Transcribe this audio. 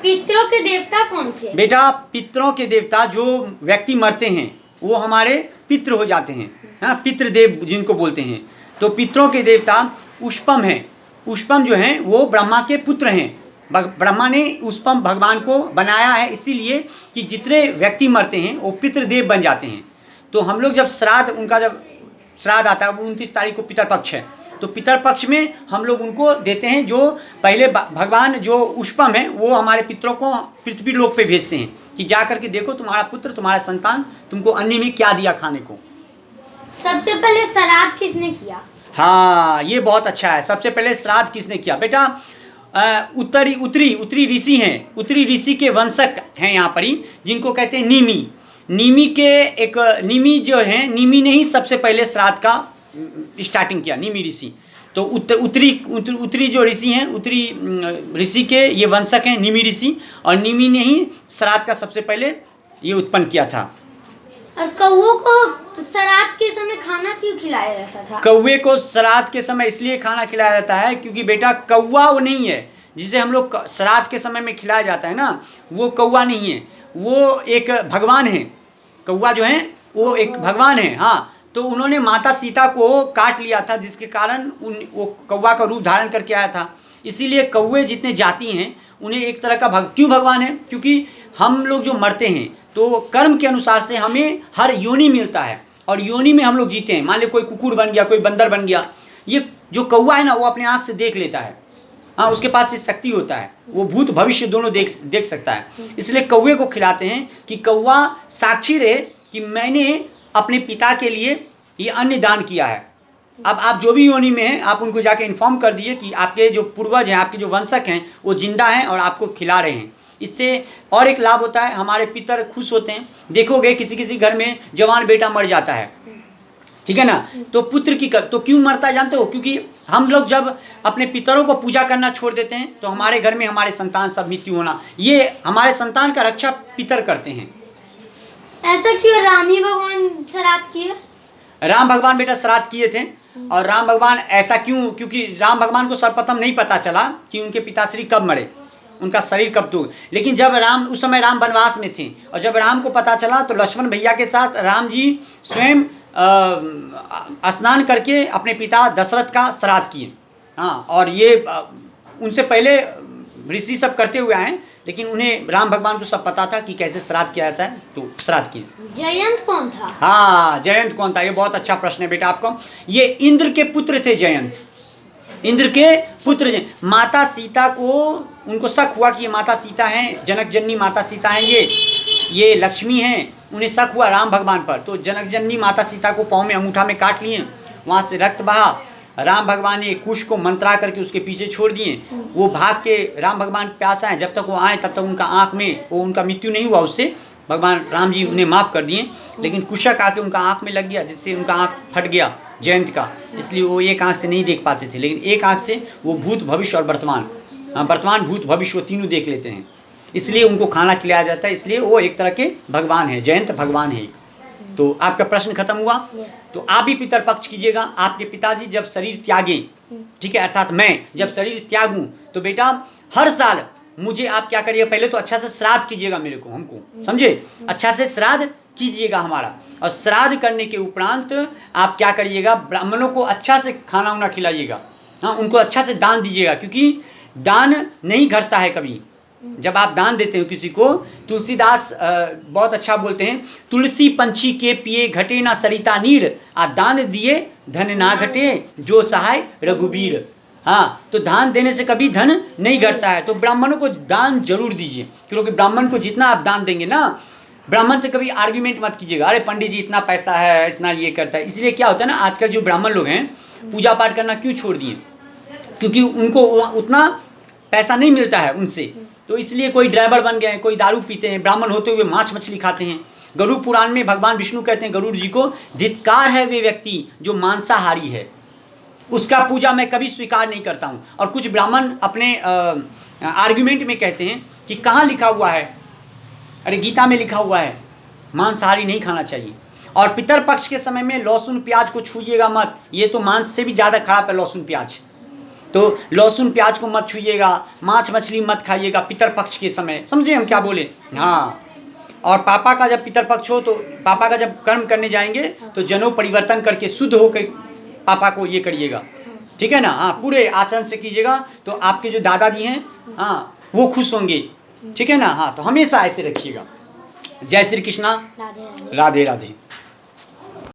पितरों के देवता कौन थे? बेटा पितरों के देवता जो व्यक्ति मरते हैं वो हमारे पितृ हो जाते हैं, हाँ, पितृदेव जिनको बोलते हैं। तो पितरों के देवता उष्पम हैं। उष्पम जो हैं वो ब्रह्मा के पुत्र हैं। ब्रह्मा ने उष्पम भगवान को बनाया है इसीलिए कि जितने व्यक्ति मरते हैं वो पितृदेव बन जाते हैं। तो हम लोग जब श्राद्ध, उनका जब श्राद्ध आता है वो 29 तारीख को पितरपक्ष है, तो पितरपक्ष में हम लोग उनको देते हैं। जो पहले भगवान जो उष्पम है वो हमारे पितरों को पृथ्वी लोक पे भेजते हैं कि जा करके देखो तुम्हारा पुत्र, तुम्हारा संतान तुमको अन्न में क्या दिया खाने को। सबसे पहले श्राद्ध किसने किया? हाँ, ये बहुत अच्छा है। सबसे पहले श्राद्ध किसने किया? बेटा उत्तरी ऋषि हैं। उत्तरी ऋषि के वंशक हैं यहाँ पर ही, जिनको कहते हैं नीमी। नीमी के एक नीमी जो हैं, नीमी ने ही सबसे पहले श्राद्ध का स्टार्टिंग किया, नीमी ऋषि। तो उत्तरी जो ऋषि हैं, उत्तरी ऋषि के ये वंशक हैं नीमी ऋषि, और नीमी ने ही श्राद्ध का सबसे पहले ये उत्पन्न किया था। और कौओं को श्राद्ध के समय खाना क्यों खिलाया जाता था? कौवे को श्राद्ध के समय इसलिए खाना खिलाया जाता है क्योंकि बेटा कौवा वो नहीं है जिसे हम लोग श्राद्ध के समय में खिलाया जाता है ना, वो कौवा नहीं है, वो एक भगवान है। कौवा जो है वो एक भगवान है। हाँ, तो उन्होंने माता सीता को काट लिया था, जिसके कारण वो कौवा का रूप धारण करके आया था। इसीलिए कौवे जितने जाति हैं उन्हें एक तरह का क्यों भगवान है? क्योंकि हम लोग जो मरते हैं तो कर्म के अनुसार से हमें हर योनि मिलता है और योनि में हम लोग जीते हैं। मान लीजिए कोई कुकुर बन गया, कोई बंदर बन गया, ये जो कौवा है ना वो अपने आँख से देख लेता है। हाँ, उसके पास ये शक्ति होता है, वो भूत भविष्य दोनों देख सकता है। इसलिए कौवे को खिलाते हैं कि कौवा साक्षी रहे कि मैंने अपने पिता के लिए ये अन्न दान किया है। अब आप जो भी योनि में हैं आप उनको जाके इन्फॉर्म कर दीजिए कि आपके जो पूर्वज हैं, आपके जो वंशक हैं वो जिंदा हैं और आपको खिला रहे हैं। इससे और एक लाभ होता है, हमारे पितर खुश होते हैं। देखोगे किसी किसी घर में जवान बेटा मर जाता है, ठीक है ना, तो पुत्र की तो क्यों मरता है जानते हो? क्योंकि हम लोग जब अपने पितरों को पूजा करना छोड़ देते हैं तो हमारे घर में हमारे संतान सब मृत्यु होना, ये हमारे संतान का रक्षा पितर करते हैं। ऐसा क्यों राम ही भगवान श्राद्ध किए? राम भगवान बेटा श्राद्ध किए थे। और राम भगवान ऐसा क्यों? क्योंकि राम भगवान को सर्वप्रथम नहीं पता चला कि उनके पिताश्री कब मरे, उनका शरीर कब तो। लेकिन जब राम, उस समय राम वनवास में थे, और जब राम को पता चला तो लक्ष्मण भैया के साथ राम जी स्वयं स्नान करके अपने पिता दशरथ का श्राद्ध किए। हाँ, और ये उनसे पहले ऋषि सब करते हुए आए, लेकिन उन्हें राम भगवान को सब पता था कि कैसे श्राद्ध किया जाता है, तो श्राद्ध किए। जयंत कौन था? हाँ, जयंत कौन था? ये बहुत अच्छा प्रश्न है बेटा आपको। ये इंद्र के पुत्र थे जयंत, इंद्र के पुत्र। माता सीता को उनको शक हुआ कि ये माता सीता हैं, जनक जननी माता सीता हैं, ये लक्ष्मी हैं। उन्हें शक हुआ राम भगवान पर, तो जनक जननी माता सीता को पाँव में अंगूठा में काट लिए, वहाँ से रक्त बहा। राम भगवान ने कुश को मंत्रा करके उसके पीछे छोड़ दिए। वो भाग के राम भगवान प्यासा है, जब तक वो आए तब तक उनका आँख में वो उनका मृत्यु नहीं हुआ, उससे भगवान राम जी उन्हें माफ़ कर दिए। लेकिन कुशक आके उनका आँख में लग गया, जिससे उनका आँख फट गया जयंत का, इसलिए वो एक आँख से नहीं देख पाते थे। लेकिन एक आँख से वो भूत भविष्य और वर्तमान भूत भविष्य वो तीनों देख लेते हैं, इसलिए उनको खाना खिलाया जाता है। इसलिए वो एक तरह के भगवान है, जयंत भगवान है। तो आपका प्रश्न खत्म हुआ। तो आप भी पितर पक्ष कीजिएगा। आपके पिताजी जब शरीर त्यागे, ठीक है, अर्थात मैं जब शरीर त्यागूं, तो बेटा हर साल मुझे आप क्या करिएगा, पहले तो अच्छा से श्राद्ध कीजिएगा मेरे को, हमको, समझे? अच्छा से श्राद्ध कीजिएगा हमारा, और श्राद्ध करने के उपरांत आप क्या करिएगा, ब्राह्मणों को अच्छा से खाना वाना खिलाइएगा। हाँ, उनको अच्छा से दान दीजिएगा, क्योंकि दान नहीं घटता है कभी। जब आप दान देते हो किसी को, तुलसीदास बहुत अच्छा बोलते हैं, तुलसी पंछी के पिए घटे ना सरिता नीर, आ दान दिए धन ना घटे जो सहाय रघुबीर। हाँ, तो दान देने से कभी धन नहीं घटता है। तो ब्राह्मणों को दान जरूर दीजिए, क्योंकि ब्राह्मण को जितना आप दान देंगे ना, ब्राह्मण से कभी आर्ग्यूमेंट मत कीजिएगा, अरे पंडित जी इतना पैसा है, इतना ये करता है। इसलिए क्या होता है ना, आजकल जो ब्राह्मण लोग हैं पूजा पाठ करना क्यों छोड़ दिए? क्योंकि उनको उतना पैसा नहीं मिलता है उनसे। तो इसलिए कोई ड्राइवर बन गए, कोई दारू पीते हैं, ब्राह्मण होते हुए मांस मछली खाते हैं। गरुड़ पुराण में भगवान विष्णु कहते हैं गरुड़ जी को, धिक्कार है वे व्यक्ति जो मांसाहारी है, उसका पूजा मैं कभी स्वीकार नहीं करता हूँ। और कुछ ब्राह्मण अपने आर्ग्यूमेंट में कहते हैं कि कहाँ लिखा हुआ है, अरे गीता में लिखा हुआ है मांसाहारी नहीं खाना चाहिए। और पितर पक्ष के समय में लहसुन प्याज को छूइएगा मत, ये तो मांस से भी ज़्यादा खराब है लहसुन प्याज। तो लहसुन प्याज को मत छूइएगा, मांस मछली मत खाइएगा पितरपक्ष के समय। समझे हम क्या बोले? हाँ। और पापा का जब पितरपक्ष हो तो पापा का जब कर्म करने जाएंगे तो जनेऊ परिवर्तन करके शुद्ध होकर पापा को ये करिएगा, ठीक है ना? हाँ, पूरे आचरण से कीजिएगा तो आपके जो दादाजी हैं हाँ वो खुश होंगे, ठीक है ना? हाँ, तो हमेशा ऐसे रखिएगा। जय श्री कृष्णा, राधे राधे। राधे राधे।